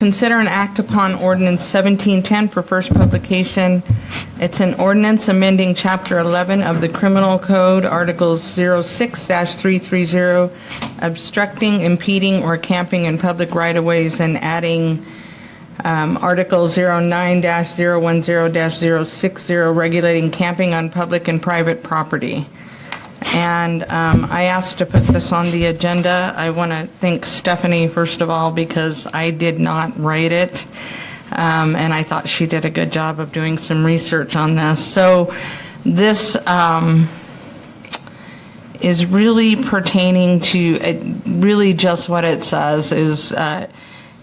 Consider and act upon ordinance 1710 for first publication. It's an ordinance amending Chapter 11 of the Criminal Code, Articles 06-330, obstructing, impeding, or camping in public right-of-ways, and adding Article 09-010-060, regulating camping on public and private property. And I asked to put this on the agenda. I want to thank Stephanie, first of all, because I did not write it. And I thought she did a good job of doing some research on this. So this is really pertaining to, really just what it says is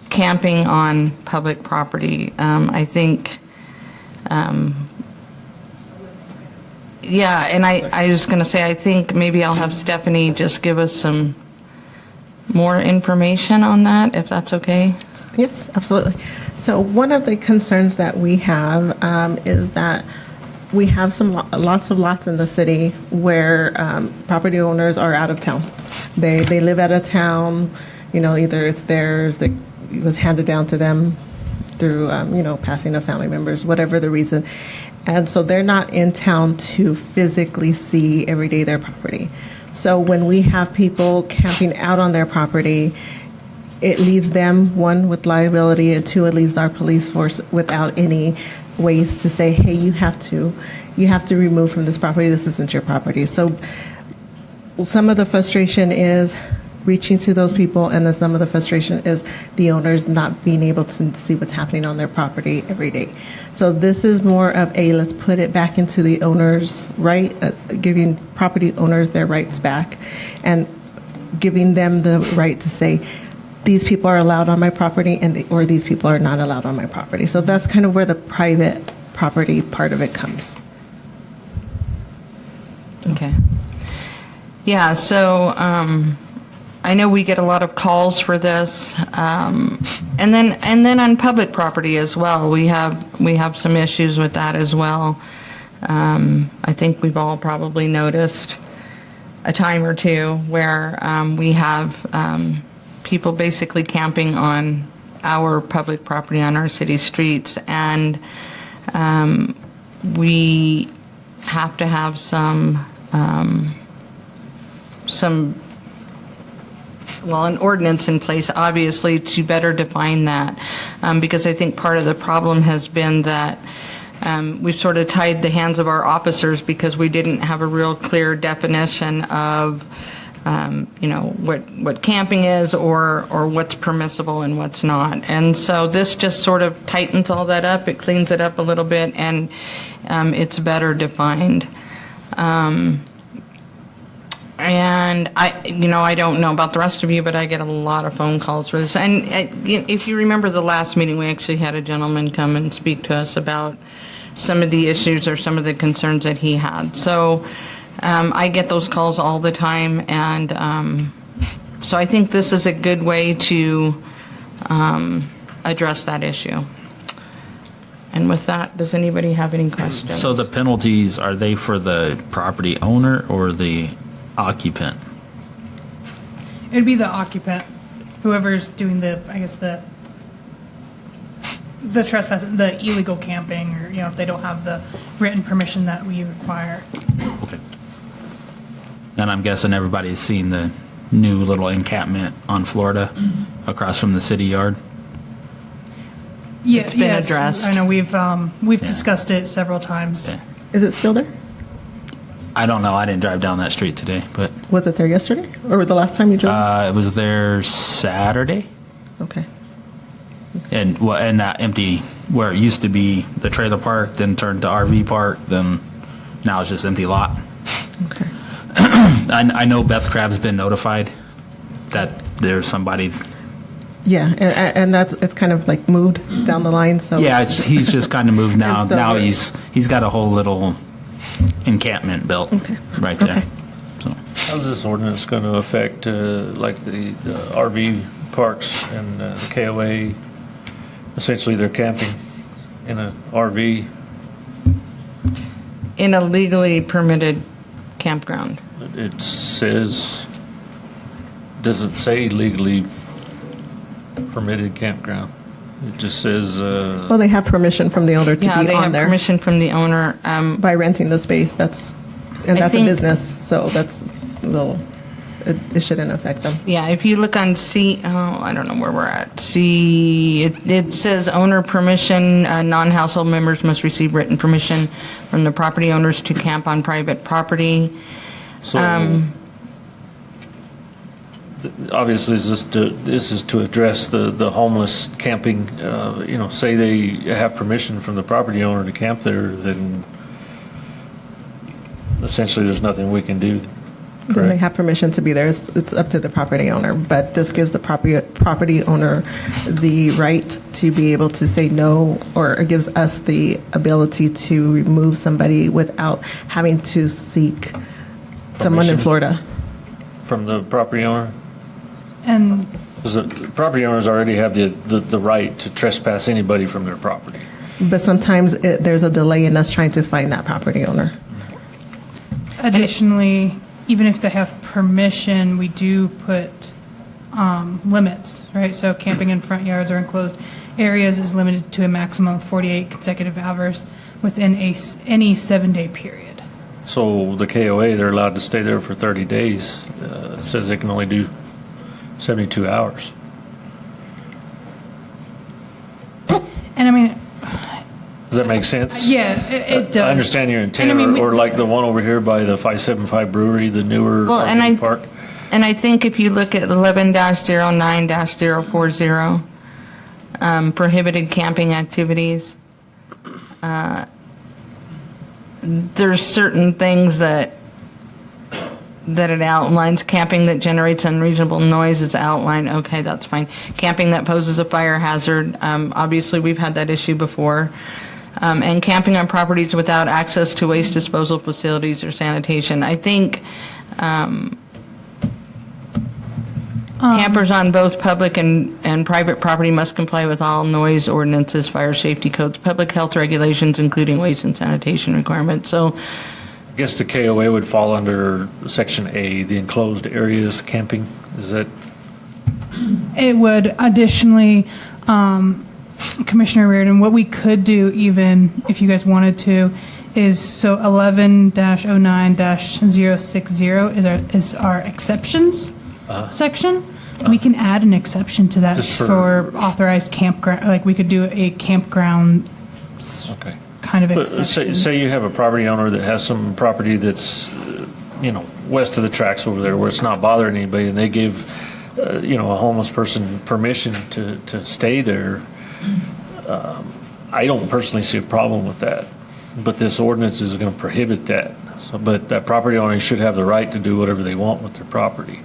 camping on public property. I think... Yeah, and I was going to say, I think maybe I'll have Stephanie just give us some more information on that, if that's okay. Yes, absolutely. So one of the concerns that we have is that we have lots of lots in the city where property owners are out of town. They live out of town, either it's theirs, that it was handed down to them through, passing of family members, whatever the reason. And so they're not in town to physically see every day their property. So when we have people camping out on their property, it leaves them, one, with liability, and two, it leaves our police force without any ways to say, hey, you have to remove from this property, this isn't your property. So some of the frustration is reaching to those people, and then some of the frustration is the owners not being able to see what's happening on their property every day. So this is more of let's put it back into the owner's right, giving property owners their rights back, and giving them the right to say, these people are allowed on my property, or these people are not allowed on my property. So that's kind of where the private property part of it comes. Okay. Yeah, so I know we get a lot of calls for this, and then on public property as well. We have some issues with that as well. I think we've all probably noticed a time or two where we have people basically camping on our public property on our city streets, and we have to have some an ordinance in place, obviously, to better define that, because I think part of the problem has been that we've sort of tied the hands of our officers because we didn't have a real clear definition of, what camping is or what's permissible and what's not. And so this just sort of tightens all that up. It cleans it up a little bit, and it's better defined. And I don't know about the rest of you, but I get a lot of phone calls for this. And if you remember the last meeting, we actually had a gentleman come and speak to us about some of the issues or some of the concerns that he had. So I get those calls all the time, and so I think this is a good way to address that issue. And with that, does anybody have any questions? So the penalties, are they for the property owner or the occupant? It'd be the occupant, whoever's doing the trespass, the illegal camping, or if they don't have the written permission that we require. Okay. And I'm guessing everybody's seen the new little encampment on Florida across from the city yard. Yeah, It's been addressed. I know we've discussed it several times. Yeah. Is it still there? I don't know. I didn't drive down that street today, but Was it there yesterday, or the last time you drove? it was there Saturday. Okay. And that empty, where it used to be the trailer park, then turned to RV park, then now it's just empty lot. Okay. I know Beth Crab's been notified that there's somebody. Yeah, and it's kind of like moved down the line. So Yeah, he's just kind of moved now. And so Now he's got a whole little encampment built right there. Okay. So How's this ordinance going to affect like the RV parks and the KOA? Essentially, they're camping in an RV. In a legally permitted campground. It says, does it say legally permitted campground? It just says, Well, they have permission from the owner to Yeah, be they on have there permission from the owner. by renting the space. That's I a think- business, so that's it shouldn't affect them. Yeah, if you look on C, I don't know where we're at. C, it says owner permission, non-household members must receive written permission from the property owners to camp on private property. so, obviously, this is to address the homeless camping, say they have permission from the property owner to camp there, then essentially there's nothing we can do. Then they Correct. have permission to be there. It's up to the property owner, but this gives the property owner the right to be able to say no, or it gives us the ability to remove somebody without having to seek someone in Permission. Florida. From the property owner? And Because the property owners already have the right to trespass anybody from their property. But sometimes there's a delay in us trying to find that property owner. additionally, even if they have permission, we do put limits, right? So camping in front yards or enclosed areas is limited to a maximum of 48 consecutive hours within any 7-day period. So the KOA, they're allowed to stay there for 30 days. It says they can only do 72 hours. And I mean, Does that make sense? yeah, it does. I understand your intent, And I mean, or like the one over here by the 575 Brewery, the newer Well, and RV park. And I think if you look at 11-09-040, prohibited camping activities, there's certain things that it outlines. Camping that generates unreasonable noise is outlined. Okay, that's fine. Camping that poses a fire hazard. Obviously, we've had that issue before. And camping on properties without access to waste disposal facilities or sanitation. I think campers on both public and private property must comply with all noise ordinances, fire safety codes, public health regulations, including waste and sanitation requirements. So, I guess the KOA would fall under Section A, the enclosed areas camping. Is that, It would. Additionally, Commissioner Reardon, what we could do, even if you guys wanted to, is so 11-09-060 is our exceptions section. We can add an exception to that Just for authorized campground. Like we could do a campground okay. kind of But exception. say you have a property owner that has some property that's, west of the tracks over there where it's not bothering anybody, and they give, a homeless person permission to stay there. I don't personally see a problem with that, but this ordinance is going to prohibit that. So, but that property owner should have the right to do whatever they want with their property.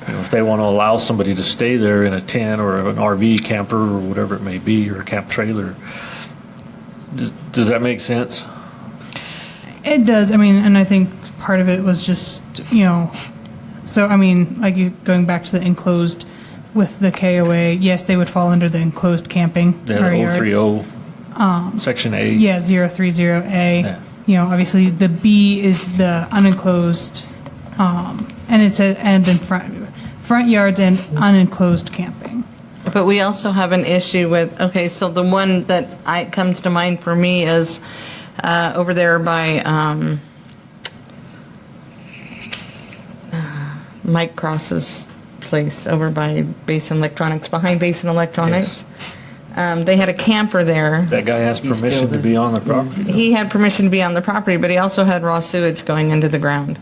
If they want to allow somebody to stay there in a tent or an RV camper or whatever it may be, or a camp trailer, does that make sense? It does. I mean, and I think part of it was just, so I mean, like you going back to the enclosed with the KOA, yes, they would fall under the enclosed camping That area. 030, Section A. Yeah, 030A. Yeah. Obviously the B is the unenclosed, and it says, and in front yards and unenclosed camping. but we also have an issue with, okay, so the one that comes to mind for me is over there by Mike Cross's place over by Basin Electronics, behind Basin Electronics. They had a camper there. That guy has permission to be on the property. He had permission to be on the property, but he also had raw sewage going into the ground.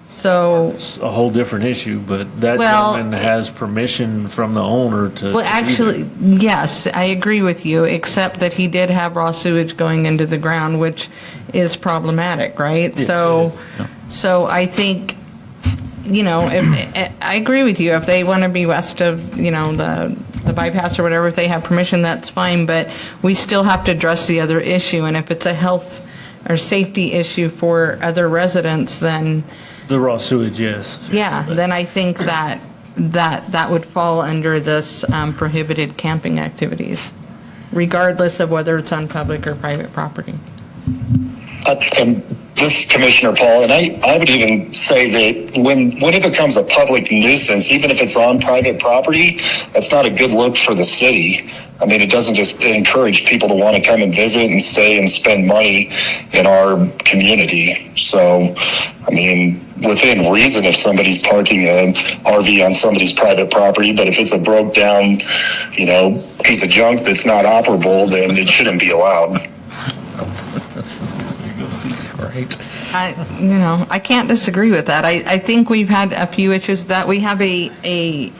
So, It's a whole different issue, but that Well, gentleman has permission from the owner to. well, to be actually, yes, I agree with you, except that he did have raw sewage going into the ground, which is problematic, right? Yes, So, it is. so I think, if, I agree with you. If they want to be west of, the bypass or whatever, if they have permission, that's fine. But we still have to address the other issue. And if it's a health or safety issue for other residents, then The raw sewage, yes. yeah, then I think that would fall under this prohibited camping activities, regardless of whether it's on public or private property. And this is Commissioner Paul, and I would even say that when it becomes a public nuisance, even if it's on private property, that's not a good look for the city. I mean, it doesn't just encourage people to want to come and visit and stay and spend money in our community. So, I mean, within reason, if somebody's parking an RV on somebody's private property, but if it's a broke down, piece of junk that's not operable, then it shouldn't be allowed. Right. I can't disagree with that. I think we've had a few issues that we have a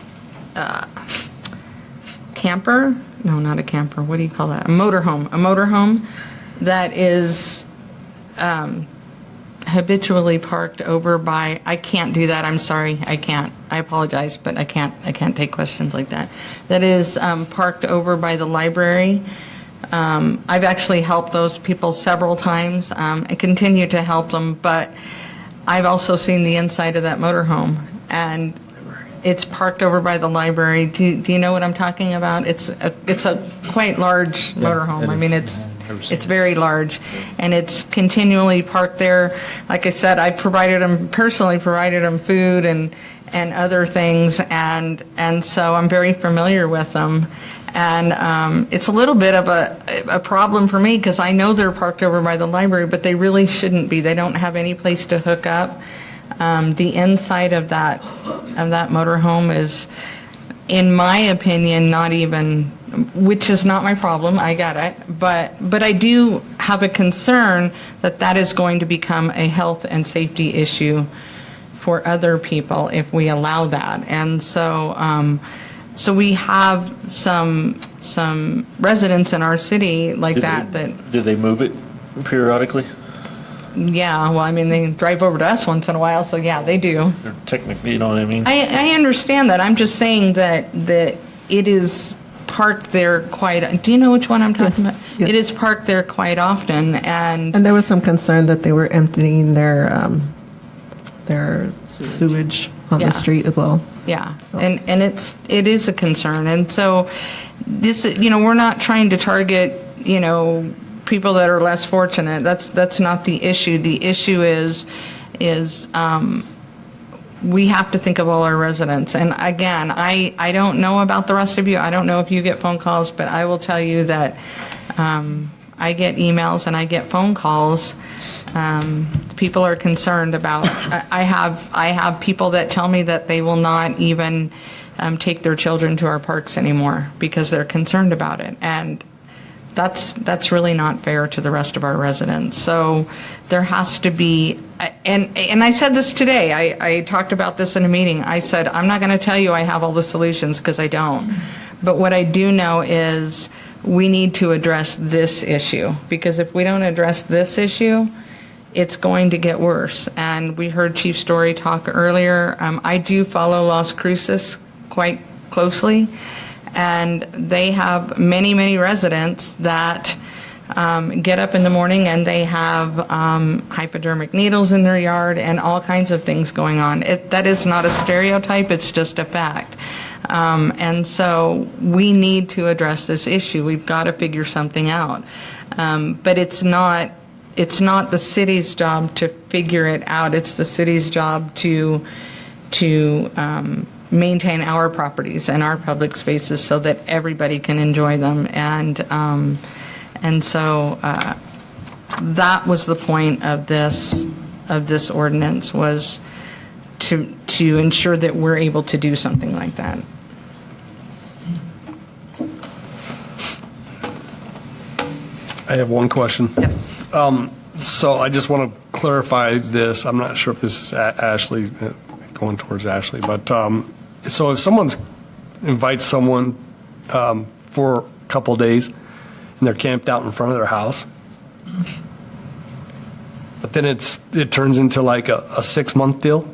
camper. No, not a camper. What do you call that? A motorhome. A motorhome that is habitually parked over by. I can't do that. I'm sorry. I can't. I apologize, but I can't take questions like that. That is parked over by the library. I've actually helped those people several times and continue to help them, but I've also seen the inside of that motorhome, and it's parked over by the library. Do you know what I'm talking about? It's a quite large motorhome. I mean, it's very large, and it's continually parked there. Like I said, I personally provided them food and other things, and so I'm very familiar with them. And it's a little bit of a problem for me because I know they're parked over by the library, but they really shouldn't be. They don't have any place to hook up. The inside of that motorhome is, in my opinion, not even, which is not my problem. I get it, but I do have a concern that is going to become a health and safety issue for other people if we allow that. And so. So we have some residents in our city like that. Do they move it periodically? Yeah, well, I mean, they drive over to us once in a while, so yeah, they do. Or technically, you know what I mean? I understand that. I'm just saying that it is parked there quite. Do you know which one I'm talking about? Yes. It is parked there quite often, and And there was some concern that they were emptying their sewage on Yeah. the street as well. yeah, and it is a concern, and so this, we're not trying to target, people that are less fortunate. That's not the issue. The issue is we have to think of all our residents. And again, I don't know about the rest of you. I don't know if you get phone calls, but I will tell you that I get emails and I get phone calls. People are concerned about. I have people that tell me that they will not even take their children to our parks anymore because they're concerned about it, and that's really not fair to the rest of our residents. So there has to be, and I said this today. I talked about this in a meeting. I said I'm not going to tell you I have all the solutions because I don't. But what I do know is we need to address this issue, because if we don't address this issue, it's going to get worse. And we heard Chief Story talk earlier. I do follow Las Cruces quite closely, and they have many, many residents that get up in the morning and they have hypodermic needles in their yard and all kinds of things going on. That is not a stereotype, it's just a fact. And so we need to address this issue. We've got to figure something out. But it's not the city's job to figure it out. It's the city's job to maintain our properties and our public spaces so that everybody can enjoy them. And so that was the point of this ordinance, was to ensure that we're able to do something like that. I have one question. Yes. So I just want to clarify this. I'm not sure if this is Ashley, going towards Ashley, but so if someone's invites someone for a couple of days and they're camped out in front of their house, but then it turns into like a 6-month deal?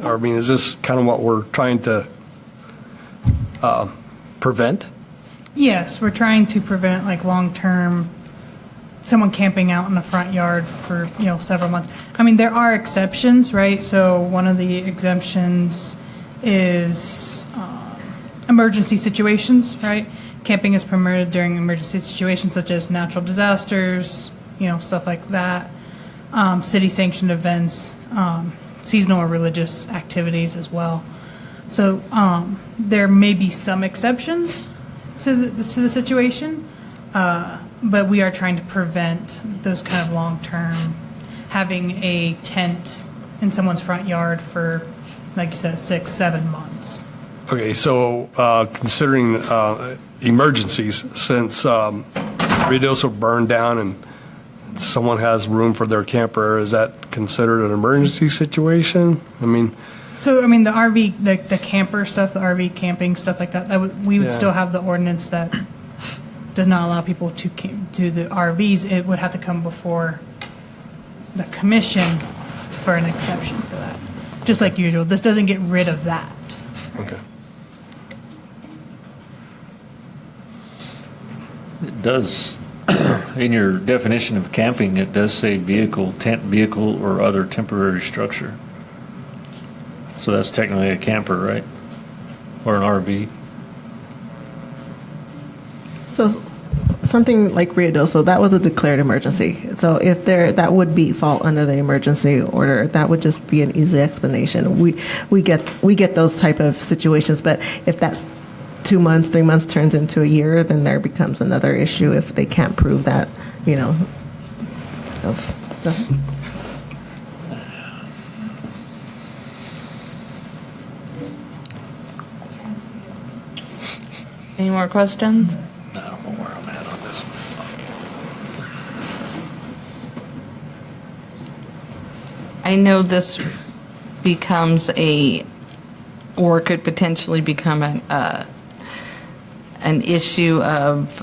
Or, I mean, is this kind of what we're trying to prevent? Yes, we're trying to prevent like long-term someone camping out in the front yard for, several months. I mean, there are exceptions, right? So one of the exemptions is emergency situations, right? Camping is permitted during emergency situations such as natural disasters, stuff like that. city-sanctioned events, seasonal or religious activities as well. So there may be some exceptions to the situation, but we are trying to prevent those kind of long-term, having a tent in someone's front yard for, like you said, 6-7 months. Okay, so considering emergencies, since Ruidoso burned down and someone has room for their camper, is that considered an emergency situation? I mean, So, I mean, the RV, the camper stuff, the RV camping stuff like that, we would Yeah. still have the ordinance that does not allow people to do the RVs. It would have to come before the commission for an exception for that, just like usual. This doesn't get rid of that. okay. It does, in your definition of camping, it does say vehicle, tent vehicle, or other temporary structure. So that's technically a camper, right? Or an RV. So something like Ruidoso, that was a declared emergency. So if that would fall under the emergency order. That would just be an easy explanation. We get those type of situations, but if that's 2 months, 3 months turns into a year, then there becomes another issue if they can't prove that, So. Any more questions? I don't know where I'm at on this one. I know this becomes or could potentially become an issue of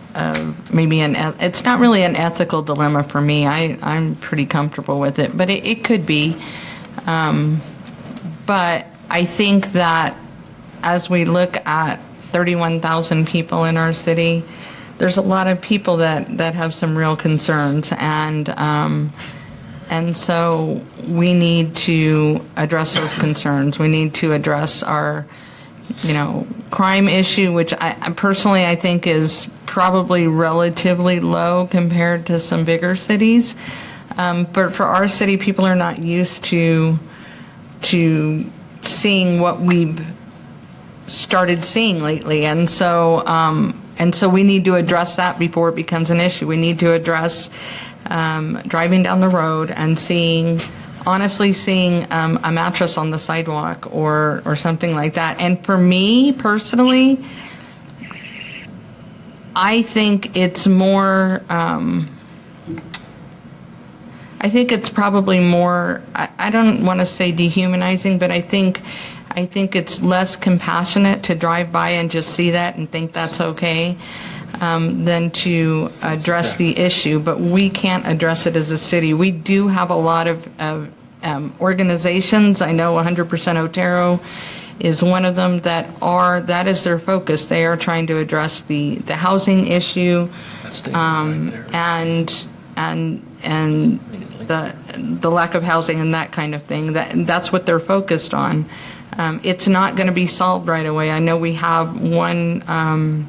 maybe it's not really an ethical dilemma for me. I'm pretty comfortable with it, but it could be. But I think that as we look at 31,000 people in our city, there's a lot of people that have some real concerns, and so we need to address those concerns. We need to address our, crime issue, which I personally I think is probably relatively low compared to some bigger cities. But for our city, people are not used to seeing what we've started seeing lately, and so we need to address that before it becomes an issue. We need to address driving down the road and honestly seeing a mattress on the sidewalk or something like that. And for me personally, I think it's more. I think it's probably more. I don't want to say dehumanizing, but I think it's less compassionate to drive by and just see that and think that's okay than to address the issue. But we can't address it as a city. We do have a lot of organizations. I know 100% Otero is one of them that is their focus. They are trying to address the housing issue and the lack of housing and that kind of thing. That's what they're focused on. It's not going to be solved right away. I know we have one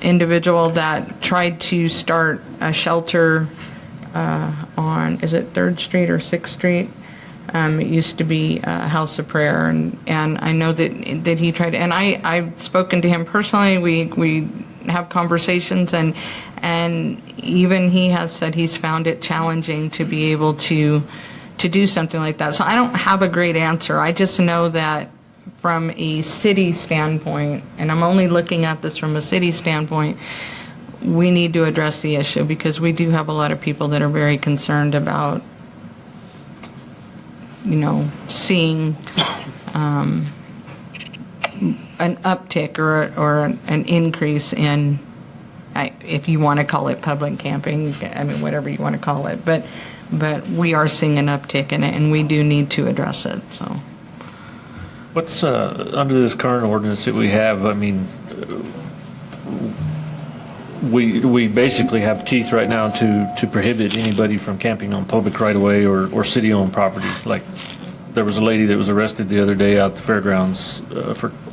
individual that tried to start a shelter on, is it 3rd Street or 6th Street? It used to be a house of prayer, and I know that he tried, and I've spoken to him personally. We have conversations, and even he has said he's found it challenging to be able to do something like that. So I don't have a great answer. I just know that from a city standpoint, and I'm only looking at this from a city standpoint, we need to address the issue because we do have a lot of people that are very concerned about, seeing an uptick or an increase in, if you want to call it public camping, I mean, whatever you want to call it, but we are seeing an uptick in it, and we do need to address it. So, What's under this current ordinance that we have? I mean, we basically have teeth right now to prohibit anybody from camping on public right of way or city-owned property. Like there was a lady that was arrested the other day out at the fairgrounds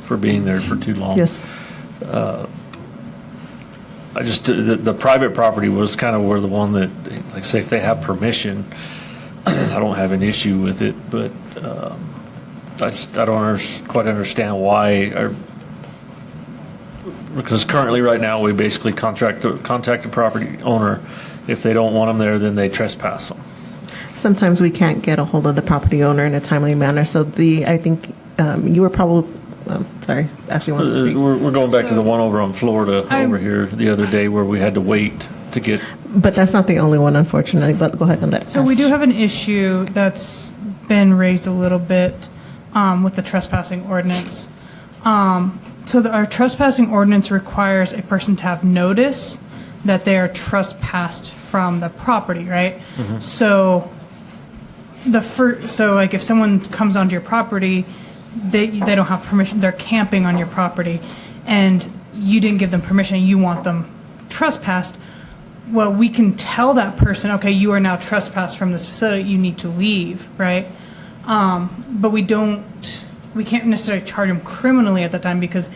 for being there for too long. Yes. The private property was kind of where the one that, like, say, if they have permission, I don't have an issue with it, but I don't quite understand why. Because currently, right now, we basically contact the property owner. If they don't want them there, then they trespass them. Sometimes we can't get a hold of the property owner in a timely manner. So I think you were probably, sorry, Ashley wants to speak. We're going back to the one over on Florida over here the other day where we had to wait to get. But that's not the only one, unfortunately. But go ahead and let. So we do have an issue that's been raised a little bit with the trespassing ordinance. Our trespassing ordinance requires a person to have notice that they are trespassed from the property, right? So like if someone comes onto your property, they don't have permission. They're camping on your property, and you didn't give them permission. You want them trespassed. Well, we can tell that person, okay, you are now trespassed from this facility. You need to leave, right? But we can't necessarily charge them criminally at that time because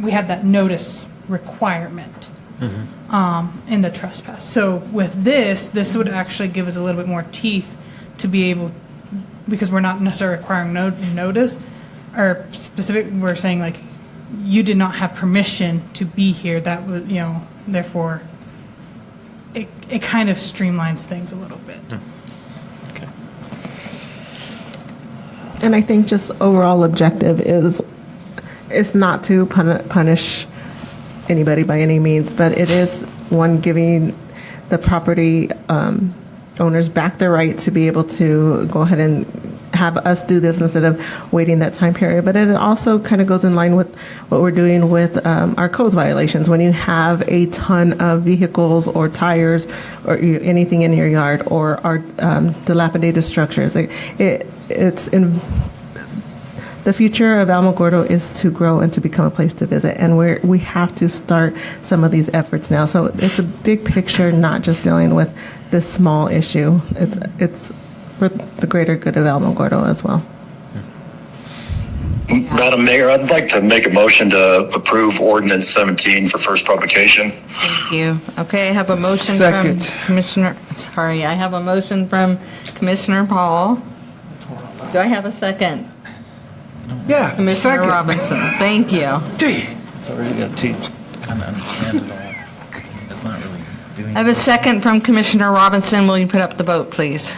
we have that notice requirement in the trespass. So with this would actually give us a little bit more teeth to be able, because we're not necessarily requiring notice, or specific. We're saying like, you did not have permission to be here. That was, therefore, it kind of streamlines things a little bit. Okay. And I think just overall objective is not to punish anybody by any means, but it is one giving the property owners back their right to be able to go ahead and have us do this instead of waiting that time period. But it also kind of goes in line with what we're doing with our codes violations. When you have a ton of vehicles or tires or anything in your yard or our dilapidated structures, it's in the future of Alamogordo is to grow and to become a place to visit, and we have to start some of these efforts now. So it's a big picture, not just dealing with this small issue. It's for the greater good of Alamogordo as well. Madam Mayor, I'd like to make a motion to approve Ordinance 17 for first publication. Thank you. Okay, I have a motion Second. from Commissioner, I have a motion from Commissioner Paul. Do I have a second? Yeah, Commissioner second. Robinson, thank you. Gee, It's already got teeth. Kind of understand it all. It's not really doing. I have a second from Commissioner Robinson. Will you put up the vote, please?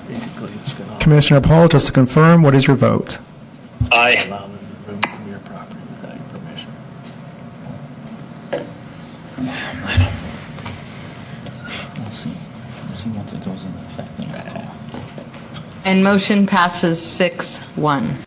Basically, it's going to Commissioner Paul, just to confirm, what is your vote? Aye. allow them to move from your property without your permission. We'll see. We'll see once it goes into effect. And motion passes 6-1.